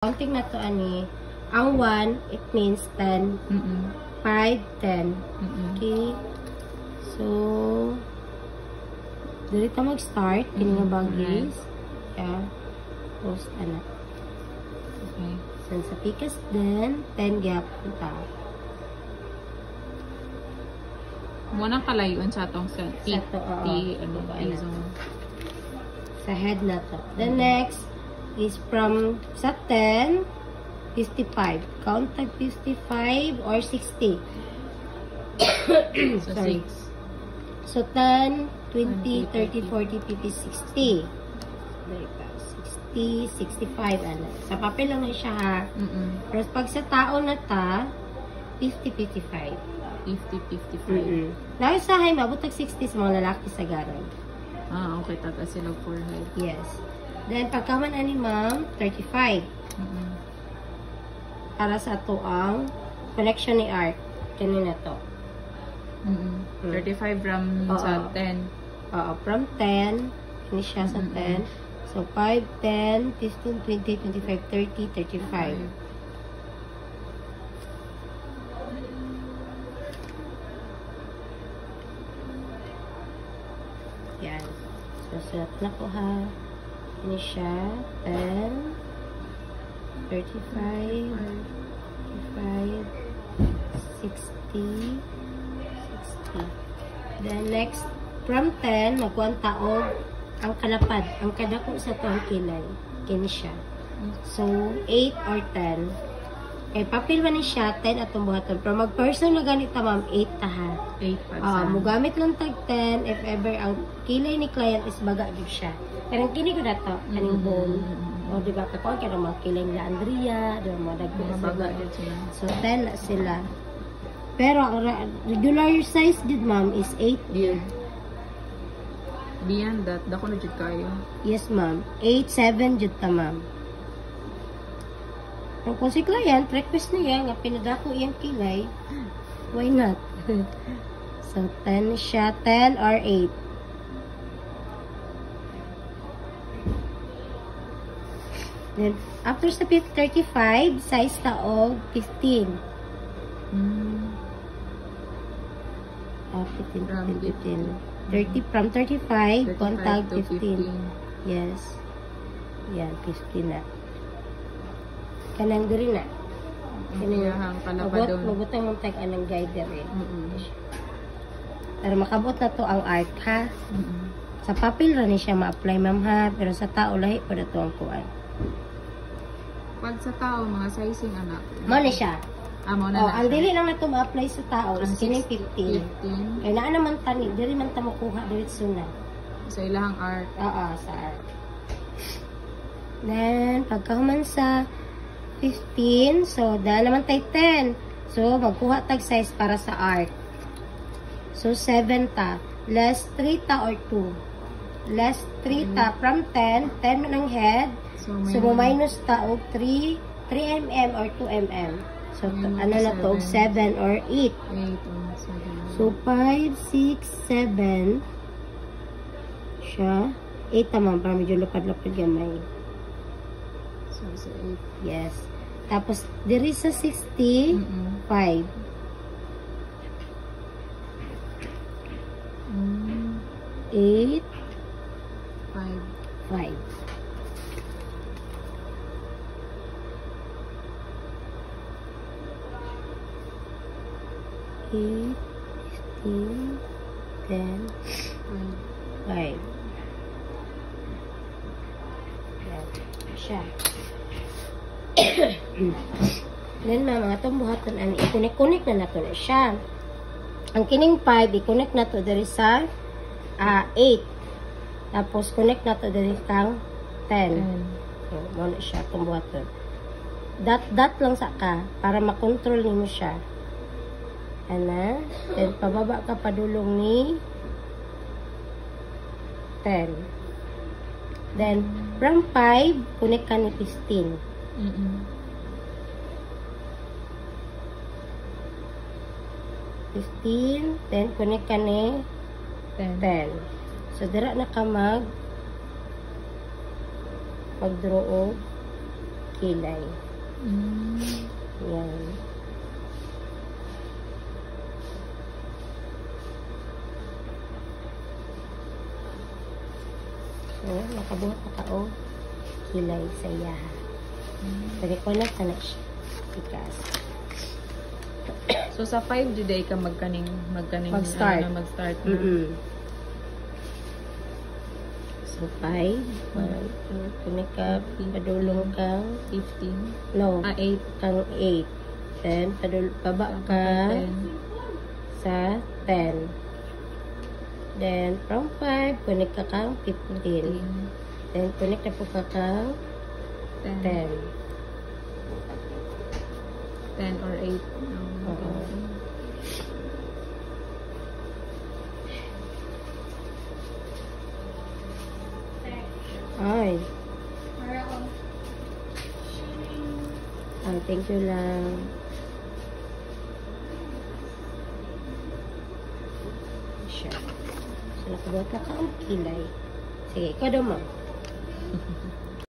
Counting na to ani, ang 1, it means 10. 5, 10. Okay. So, dili ta mag-start. Kini nga bagis. Yeah. Post anak. Okay. So, sa pikas din, 10 gap ta. Muna kalayon sa atong sa T, zone. Sa head na to. The next is from sa 10, 55. Count tag 55 or 60. So, Sorry. 6. So, 10, 20, 30, 40, 50, 60. 60, 65. Ano. Sa papel lang na siya ha. Pero pag sa tao na ta, 50, 55. 50, 55. Dahil sa hay, mabutag 60 sa mga lalaki sa garon. Ah, okay. Taga sila forehead. Yes. Then, pagkaman ani ma'am, 35. Para sa ato ang connection ni art. Kanina to. 35 from sa 10. From 10. Ini siya sa 10. So, 5, 10, 15, 20, 25, 30, 35. Yan. So, sulat na po ha. Ini siya. 10, 35, 35, 60, 60. Then, next, from 10, magkuhan taog ang kalapad. Ang kadako sa itong kilay. Kini siya. So, 8 or 10. Kay papel man ni siya, 10 atong buhaton. Pero mag-person na ganito, ma'am, 8 ta ha. 8%. Mugamit lang tag 10 if ever ang kilay ni client is baga gyud siya. Pero kini ko dato kaning bone. O di ba kapag kaya mga kilay nila Andrea, di ba mga dagko Mga baga din sila. So 10 na sila. Pero ang regular size gid ma'am is 8 Yeah. Beyond that, dako na jud kayo. Yes ma'am. 8, 7 jud ta ma'am. Kung si client, request niya nga pinadako iyang kilay, why not? So, 10 siya, 10 or 8. Then, after sa 35, size taog 15. 15, 15. 30, from 35, contact 15. Yes. Yan, 15 na. Kanang diri na. Kanang kalabadon. Mabutang mong tag anang guider eh. Pero makabot na to ang art ha. Sa papel ra ni siya ma-apply ma'am ha. Pero sa tao lahi pa na to ang kuan. Pag sa tao, mga sizing anak. Mo na siya. Mo na ang dili lang na to ma-apply sa tao. Is kining 15. 15. Kaya naa naman tani. Dili man ta makuha. Diretso na. Sa ilahang art. Sa art. Then, pagkahuman sa 15. So, dahil naman tayo 10. So, magkuha tag size para sa art. So, 7 ta. Less 3 ta or 2. Less 3 ta. From 10. 10 man ang head. So, minus ta o 3 mm or 2 mm. So, ano na to? 7 or 8. 8 So, 5, 6, 7. Siya. 8 naman. Para medyo lapad-lapad gamay. So, 8. Yes. Tapos, diri sa 60, 5. 8, 5. 5. Eight, 15, 10, 5. Yan. Siya. Then, mga itong buhatan, i-connect na nato na siya. Ang kining 5, i-connect na to dari sa 8. Tapos, connect na to dari kang 10. So, muna siya, itong buhatan. Dot lang sa ka, para makontrol mo siya. Ana. Then, pababa ka padulong ni 10. Then, from 5, connect ka ni 15. 15, then connect ka ni 10. So, dira na ka mag-draw kilay. Yan. So, nakabuhat na ka o kilay sa iyaha. Pag-connect na siya. Tikas. So sa 5 juday ka magstart. Mag-start na. So, 5. Connect ka. Padulong kang 15. no. 8. Kang 8. Then, baba ka sa 10. Then, from 5, connect ka kang 15. Then, connect na po ka kang 10. 10 or 8. Oo. Ay. Ay, thank you lang. Siya. So, nakabuhat na ka ang kilay. Sige, ikaw daw, ma'am.